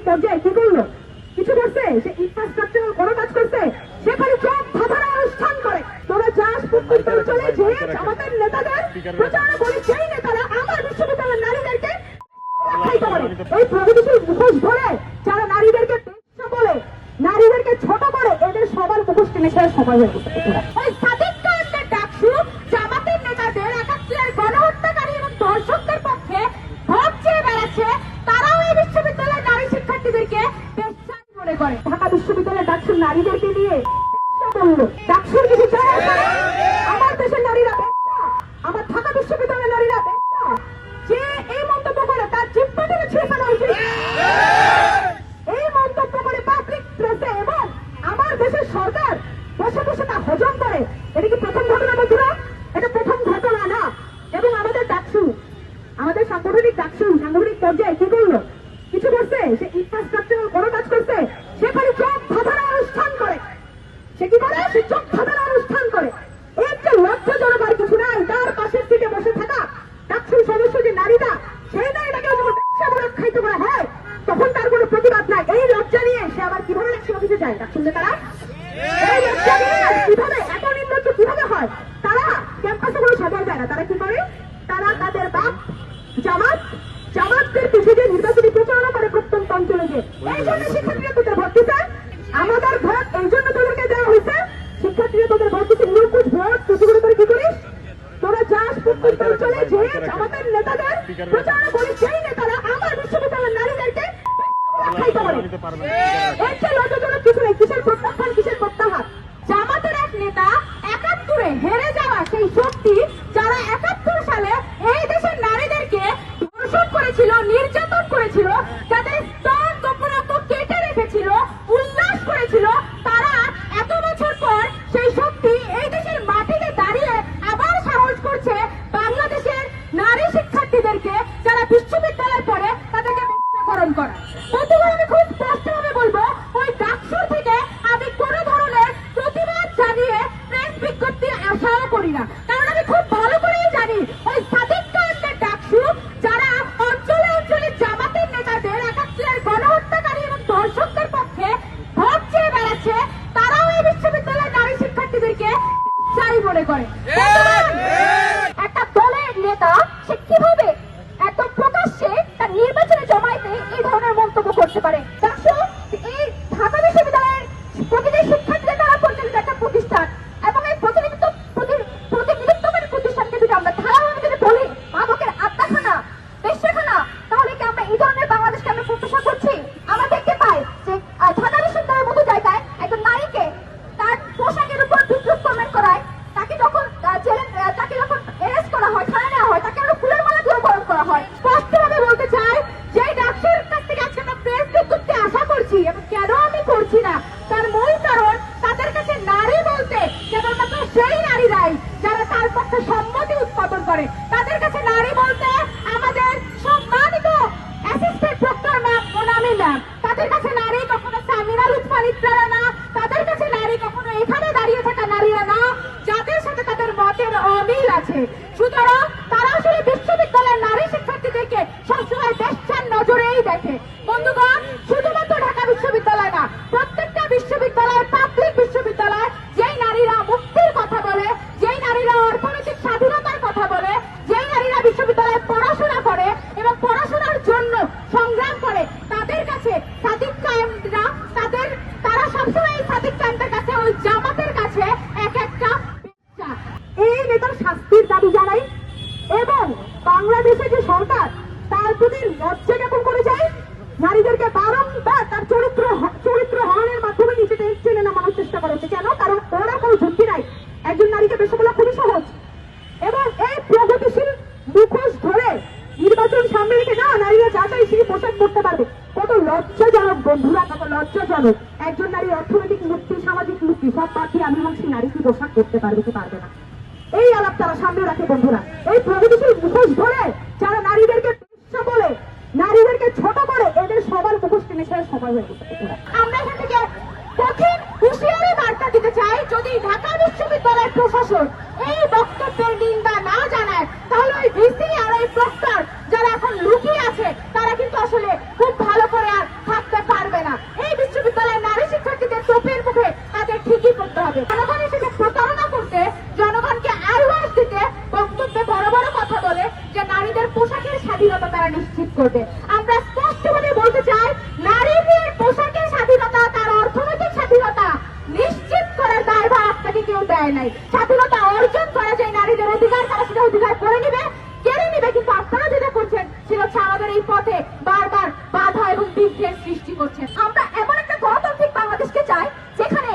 পর্যায়ে কি করলো? কিছু করছে? সে ইনফ্রাস্ট্রাকচারাল কোনো কাজ করছে? সেখানে চোখ ধাঁধানো অনুষ্ঠান করে। তোরা যাস পূর্বাঞ্চলে যে আমাদের নেতাদের প্রচারণা করে, সেই নেতারা আমার বিশ্ববিদ্যালয়ের নারীদেরকে আখ্যায়িত করে। এই প্রগতিশীল মুখোশ ধরে যারা নারীদেরকে বেশ্যা বলে, নারীদেরকে ছোট করে, এদের সবার মুখোশ টেনে শেষ সময় হয়ে গেছে। ওই সাদিক কায়েমের ডাকসু জামাতের নেতাদের একাত্তরের গণহত্যাকারী এবং ধর্ষকদের পক্ষে ভোট চেয়ে বেড়াচ্ছে, তারাও এই বিশ্ববিদ্যালয়ের নারী শিক্ষার্থীদেরকে বেশ্যা মনে করে। ঢাকা বিশ্ববিদ্যালয়ের ডাকসু নারীদেরকে নিয়ে বেশ্যা বললো। ডাকসুর কিছু যায় আসে না? আমার দেশের নারীরা বেশ্যা, আমার ঢাকা বিশ্ববিদ্যালয়ের নারীরা বেশ্যা। যে এই মন্তব্য করে তার জিহ্বা থেকে ছিঁড়ে ফেলা উচিত। এই মন্তব্য করে পাবলিক প্রেসে এবং আমার দেশের সরকার বসে বসে তা হজম করে। এটা কি প্রথম ঘটনা বন্ধুরা? এটা প্রথম ঘটনা না। এবং আমাদের ডাকসু, আমাদের সাংগঠনিক ডাকসু সাংগঠনিক পর্যায়ে কি করলো? কিছু করছে? সে ইনফ্রাস্ট্রাকচারাল কোনো কাজ করছে? সেখানে চোখ ধাঁধানো অনুষ্ঠান করে। সে কি করে? সে চোখ ধাঁধানো অনুষ্ঠান করে। এর যে লজ্জাজনক আর কিছু নাই। তার পাশের সিটে বসে থাকা ডাকসুর সদস্য যে নারীরা, সেই নারীটাকে যখন ব্যবসা বলে আখ্যায়িত করা হয়, তখন তার কোনো প্রতিবাদ নাই। এই লজ্জা নিয়ে সে আবার কিভাবে ডাকসু অফিসে যায়? ডাকসু নেতারা এই লজ্জা নিয়ে কিভাবে এত নির্লজ্জ কিভাবে হয়? তারা ক্যাম্পাসে কোনো সময় দেয় না। তারা কি করে? তারা তাদের বাপ জামাতদের পিছিয়ে নির্বাচনী প্রচারণা করে প্রত্যন্ত অঞ্চলে গিয়ে। এই জন্য শিক্ষার্থীরা তোদের ভোট দিচ্ছে। আমাদের ভোট এই জন্য তোদেরকে দেওয়া হয়েছে। শিক্ষার্থীরা তোদের ভোট দিচ্ছে। নিরঙ্কুশ ভোট তুই করে কি করিস? তোরা যাস প্রত্যন্ত অঞ্চলে যে আমাদের নেতাদের প্রচারণা করে, সেই নেতারা আমার বিশ্ববিদ্যালয়ের নারীদেরকে আখ্যায়িত করে। এর চেয়ে লজ্জাজনক কিছু নেই। কিসের প্রত্যাখ্যান, কিসের প্রত্যাহার? জামাতের এক নেতা ৭১-এ হেরে যাওয়া সেই শক্তি, যারা ৭১ সালে এই দেশের নারীদেরকে ধর্ষণ করেছিল, নির্যাতন করেছিল, যাদের স্তন গোপনাঙ্গ কেটে রেখেছিল, উল্লাস করেছিল, তারা এত বছর পর সেই শক্তি এই দেশের মাটিতে দাঁড়িয়ে আবার সাহস করছে বাংলাদেশের নারী শিক্ষার্থীদেরকে যারা বিশ্ববিদ্যালয়ে পড়ে তাদেরকে বেশ্যাকরণ করা। বন্ধুগণ, আমি খুব স্পষ্টভাবে বলবো, ওই ডাকসুর থেকে আমি কোনো ধরনের প্রতিবাদ জানিয়ে প্রেস বিজ্ঞপ্তি আশাও করি না। কারণ আমি খুব ভালো করেই জানি ওই সাদিক কায়েমের ডাকসু যারা অঞ্চলে অঞ্চলে জামাতের নেতাদের একাত্তরের গণহত্যাকারী এবং ধর্ষকদের পক্ষে ভোট চেয়ে বেড়াচ্ছে, তারাও এই বিশ্ববিদ্যালয়ের নারী শিক্ষার্থীদেরকে বেশ্যাই মনে করে। একটা দলের নেতা সে কিভাবে এত প্রকাশ্যে তার নির্বাচনে জমায়েতে এই ধরনের মন্তব্য করতে পারে? ডাকসু এই ঢাকা বিশ্ববিদ্যালয়ের প্রতিটি শিক্ষার্থীদের দ্বারা পরিচালিত একটা প্রতিষ্ঠান, এবং এই প্রতিনিধিত্বকারী প্রতিষ্ঠানকে যদি আমরা ধারাভাবে যদি বলি মাদকের আড্ডাখানা, বেশ্যাখানা, তাহলে কি আমরা এই ধরনের বাংলাদেশকে আমরা প্রত্যাশা করছি? আমরা দেখতে পাই যে ঢাকা বিশ্ববিদ্যালয়ের মতো জায়গায় একজন নারীকে তার পোশাকের উপর বিদ্রুপ কমেন্ট করায়, তাকে যখন অ্যারেস্ট করা হয়, থানায় নেওয়া হয়, তাকে আমরা ফুলের মালা দিয়ে বরণ করা হয়। স্পষ্টভাবে বলতে চাই যে ডাকসুর কাছ থেকে আজকে আমরা প্রেস বিজ্ঞপ্তি আশা করছি, এবং কেন আমি করছি না তার মূল কারণ, তাদের কাছে নারী বলতে কেবলমাত্র সেই নারীরাই যারা তার পক্ষে সম্মতি উৎপাদন করে। তাদের কাছে নারী বলতে আমাদের সম্মানিত অ্যাসিস্ট্যান্ট প্রক্টর ম্যাম ওনামি ম্যাম, তাদের কাছে নারী কখনো সামিরা লুৎফানিত্রারা না, তাদের কাছে নারী কখনো এখানে দাঁড়িয়ে থাকা নারীরা না যাদের সাথে তাদের মতের অমিল আছে। সুতরাং তারা আসলে বিশ্ববিদ্যালয়ের নারী শিক্ষার্থীদেরকে সবসময় বেশ্যার নজরেই দেখে। বন্ধুগণ, শুধুমাত্র ঢাকা বিশ্ববিদ্যালয় না, প্রত্যেকটা বিশ্ববিদ্যালয়, পাবলিক বিশ্ববিদ্যালয়, যেই নারীরা মুক্তির কথা বলে, যেই নারীরা অর্থনৈতিক স্বাধীনতার কথা বলে, যেই নারীরা বিশ্ববিদ্যালয়ে পড়াশোনা করে এবং পড়াশোনার জন্য সংগ্রাম করে, তাদের কাছে সাদিক কায়েমরা তারা সবসময় সাদিক কায়েমদের কাছে, ওই জামাতের কাছে এক একটা বেশ্যা। এই নেতার শাস্তির দাবি জানাই, এবং বাংলাদেশে যে সরকার তার প্রতি লজ্জা জ্ঞাপন করে যায়, নারীদেরকে বারংবার তার চরিত্র হরণের মাধ্যমে নিচে টেনে নামানোর চেষ্টা করেছে। কেন? কারণ ওরা কোনো ঝুঁকি নাই। একজন নারীকে বেশ্যা বলা খুবই সহজ। এবং এই প্রগতিশীল মুখোশ ধরে নির্বাচন সামনে রেখে না নারীরা যা চাই সেই পোশাক করতে পারবে। কত লজ্জাজনক বন্ধুরা, কত লজ্জাজনক। একজন নারীর অর্থনৈতিক মুক্তি, সামাজিক মুক্তি সব বাকি আমি বলছি, নারী কি পোশাক করতে পারবে কি পারবে না, এই আলাপ তারা সামনে রাখে বন্ধুরা। এই প্রগতিশীল মুখোশ ধরে যারা নারীদেরকে বেশ্যা বলে, নারীদেরকে ছোট করে, এদের সবার মুখোশ টেনে শেষ সময় হয়ে গেছে। আমরা এখান থেকে কঠিন হুঁশিয়ারি বার্তা দিতে চাই, যদি ঢাকা বিশ্ববিদ্যালয়ের প্রশাসন এই বক্তব্যের নিন্দা না জানায়, তাহলে ওই ভিসি আর ওই প্রক্টর যারা এখন লুকিয়ে আছে তারা কিন্তু আসলে খুব ভালো করে আর থাকতে নিশ্চিত করবে। আমরা স্পষ্টভাবে বলতে চাই, নারীদের পোশাকের স্বাধীনতা, তার অর্থনৈতিক স্বাধীনতা নিশ্চিত করার দায়ভার আপনাকে কেউ দেয় নাই। স্বাধীনতা অর্জন করা যায় নারীদের অধিকার, তারা সেটা অধিকার করে নিবে, কেড়ে নিবে। কিন্তু আপনারা যেটা করছেন সেটা হচ্ছে আমাদের এই পথে বারবার বাধা এবং বিঘ্নের সৃষ্টি করছেন। আমরা এমন একটা গণতান্ত্রিক বাংলাদেশকে চাই যেখানে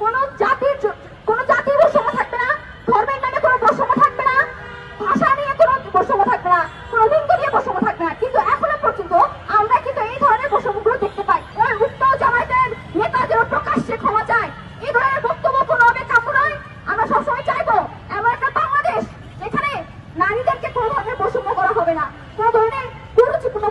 কোনো জাতির বৈষম্য থাকবে না, ধর্মের নামে কোনো বৈষম্য থাকবে না, ভাষা নিয়ে কোনো বৈষম্য থাকবে না, কোনো লিঙ্গ নিয়ে বৈষম্য থাকবে না। কিন্তু এখনো পর্যন্ত আমরা কিন্তু এই ধরনের বৈষম্যগুলো দেখতে পাই। ওই উত্তর জামায়াতের নেতাদেরও প্রকাশ্যে ক্ষমা চায়। এই ধরনের বক্তব্য কোনোভাবে কাম্য নয়। আমরা সবসময় চাইবো এমন একটা বাংলাদেশ যেখানে নারীদেরকে কোনো ধরনের বৈষম্য করা হবে না, কোনো ধরনের কুরুচিপূর্ণ